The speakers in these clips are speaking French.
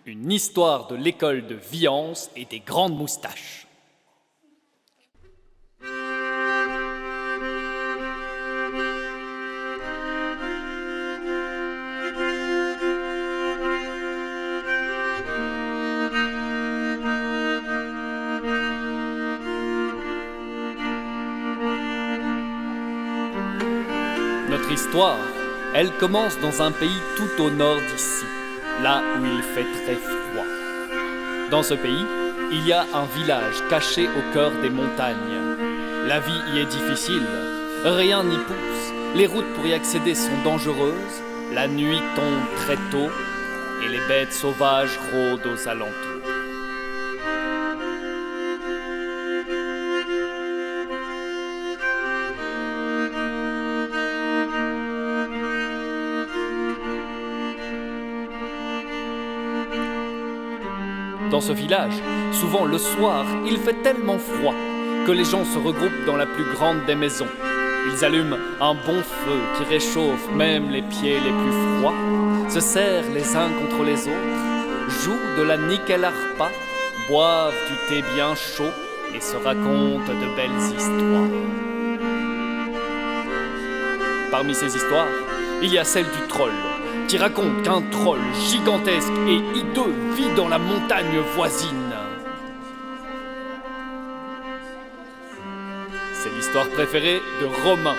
Une histoire de l'école de Viance et des grandes moustaches. Notre histoire, elle commence dans un pays tout au nord d'ici, là où il fait très froid. Dans ce pays, il y a un village caché au cœur des montagnes. La vie y est difficile, rien n'y pousse, les routes pour y accéder sont dangereuses, la nuit tombe très tôt et les bêtes sauvages rôdent aux alentours. Dans ce village, souvent le soir, il fait tellement froid que les gens se regroupent dans la plus grande des maisons. Ils allument un bon feu qui réchauffe même les pieds les plus froids, se serrent les uns contre les autres, jouent de la nickel harpa, boivent du thé bien chaud et se racontent de belles histoires. Parmi ces histoires, il y a celle du troll, qui raconte qu'un troll gigantesque et hideux vit dans la montagne voisine. C'est l'histoire préférée de Romain.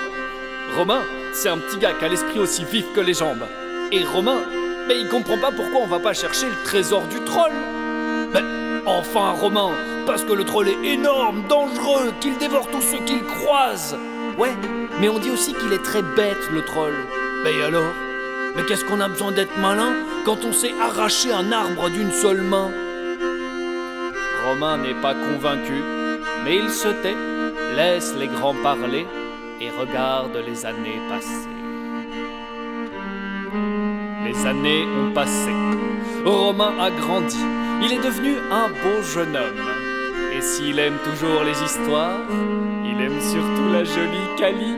Romain, c'est un petit gars qui a l'esprit aussi vif que les jambes. Et Romain, il comprend pas pourquoi on va pas chercher le trésor du troll. Enfin Romain, parce que le troll est énorme, dangereux, qu'il dévore tous ceux qu'il croise. Ouais, mais on dit aussi qu'il est très bête le troll. Et alors ? Mais qu'est-ce qu'on a besoin d'être malin quand on sait arracher un arbre d'une seule main ? Romain n'est pas convaincu, mais il se tait, laisse les grands parler et regarde les années passer. Les années ont passé. Romain a grandi. Il est devenu un beau jeune homme. Et s'il aime toujours les histoires, il aime surtout la jolie Cali.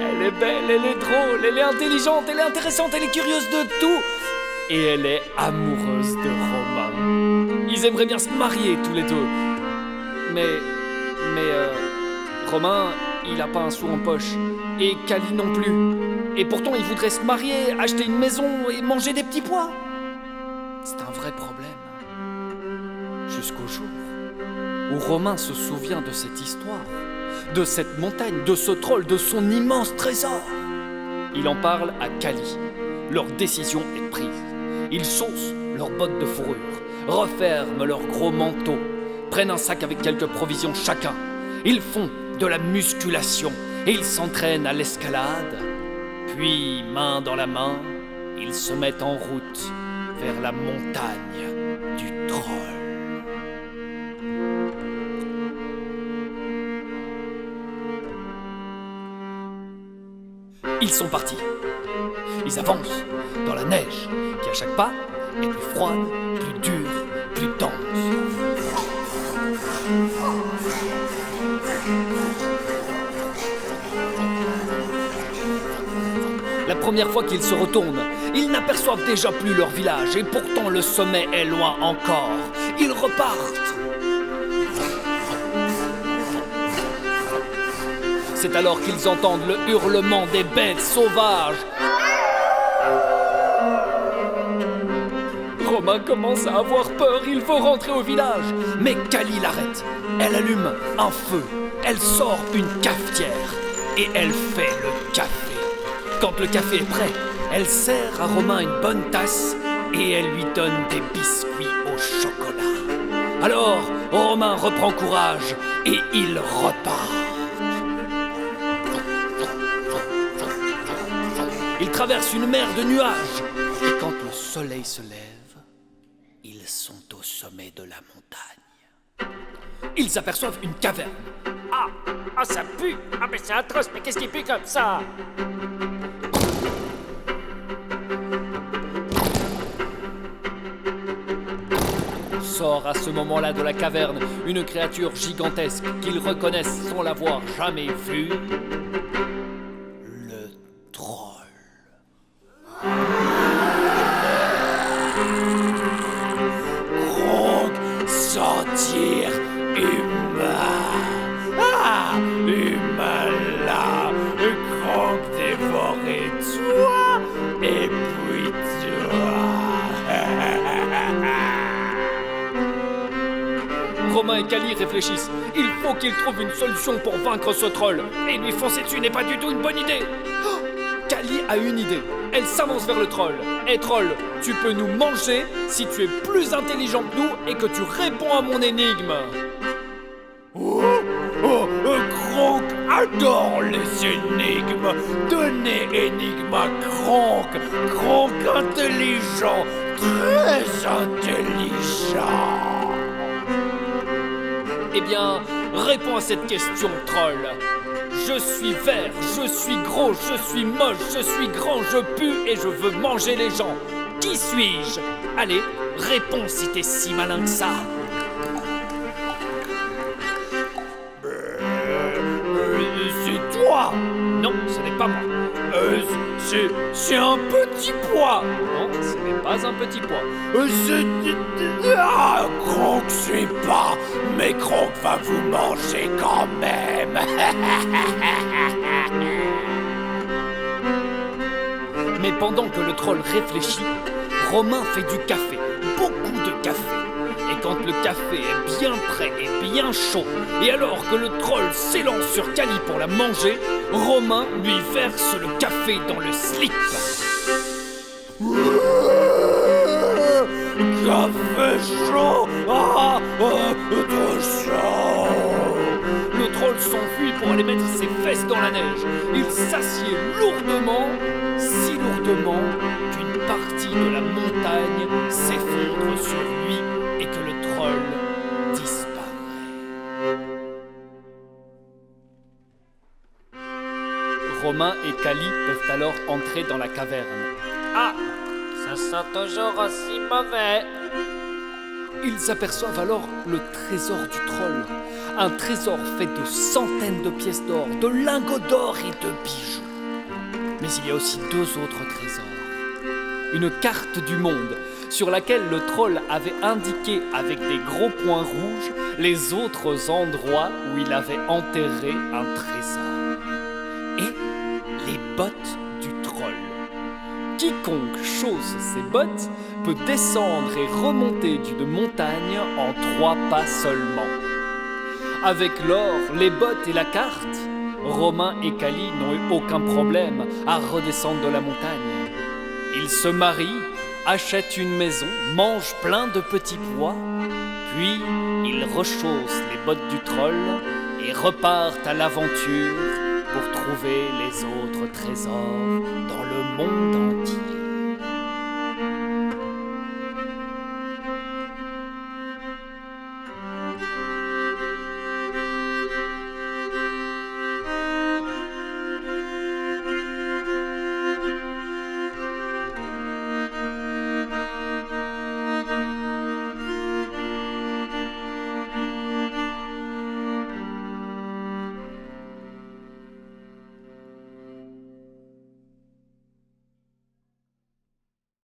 Elle est belle, elle est drôle, elle est intelligente, elle est intéressante, elle est curieuse de tout. Et elle est amoureuse de Romain. Ils aimeraient bien se marier tous les deux. Mais Romain, il a pas un sou en poche. Et Cali non plus. Et pourtant, il voudrait se marier, acheter une maison et manger des petits pois. C'est un vrai problème. Jusqu'au jour où Romain se souvient de cette histoire, de cette montagne, de ce troll, de son immense trésor. Il en parle à Cali. Leur décision est prise. Ils chaussent leurs bottes de fourrure, referment leurs gros manteaux, prennent un sac avec quelques provisions chacun. Ils font de la musculation et ils s'entraînent à l'escalade. Puis, main dans la main, ils se mettent en route vers la montagne du troll. Ils sont partis. Ils avancent dans la neige qui, à chaque pas, est plus froide, plus dure, plus dense. La première fois qu'ils se retournent, ils n'aperçoivent déjà plus leur village et pourtant le sommet est loin encore. Ils repartent. C'est alors qu'ils entendent le hurlement des bêtes sauvages. Romain commence à avoir peur, il veut rentrer au village. Mais Cali l'arrête. Elle allume un feu, elle sort une cafetière et elle fait le café. Quand le café est prêt, elle sert à Romain une bonne tasse et elle lui donne des biscuits au chocolat. Alors, Romain reprend courage et il repart. Ils traversent une mer de nuages. Et quand le soleil se lève, ils sont au sommet de la montagne. Ils aperçoivent une caverne. Ah, ça pue. Ah, mais c'est atroce, mais qu'est-ce qui pue comme ça? Sort à ce moment-là de la caverne une créature gigantesque qu'ils reconnaissent sans l'avoir jamais vue. Le troll. Romain et Kali réfléchissent. Il faut qu'ils trouvent une solution pour vaincre ce troll. Et lui foncer dessus n'est pas du tout une bonne idée. Oh, Kali a une idée. Elle s'avance vers le troll. Hé troll, tu peux nous manger si tu es plus intelligent que nous et que tu réponds à mon énigme. Kronk adore les énigmes. Donnez énigme à Kronk. Kronk intelligent, très intelligent. Eh bien, réponds à cette question, troll. Je suis vert, je suis gros, je suis moche, je suis grand, je pue et je veux manger les gens. Qui suis-je? Allez, réponds si t'es si malin que ça. C'est toi. Non, ce n'est pas moi. C'est un petit pois. Non, ce n'est pas un petit pois. Kronk suit pas, mais Kronk va vous manger quand même. Mais pendant que le troll réfléchit, Romain fait du café, beaucoup de café. Et quand le café est bien prêt et bien chaud, et alors que le troll s'élance sur Kali pour la manger, Romain lui verse le café dans le slip. Café chaud. Trop chaud. Le troll s'enfuit pour aller mettre ses fesses dans la neige. Il s'assied lourdement, si lourdement qu'une partie de la montagne s'effondre sur lui et que le troll disparaît. Romain et Kali peuvent alors entrer dans la caverne. Ah, ça sent toujours aussi mauvais. Ils aperçoivent alors le trésor du troll. Un trésor fait de centaines de pièces d'or, de lingots d'or et de bijoux. Mais il y a aussi deux autres trésors. Une carte du monde sur laquelle le troll avait indiqué avec des gros points rouges les autres endroits où il avait enterré un trésor. Et les bottes du troll. Quiconque chausse ses bottes peut descendre et remonter d'une montagne en 3 pas seulement. Avec l'or, les bottes et la carte, Romain et Kali n'ont eu aucun problème à redescendre de la montagne. Ils se marient, achètent une maison, mangent plein de petits pois, puis ils rechaussent les bottes du troll et repartent à l'aventure pour trouver les autres trésors dans le monde entier.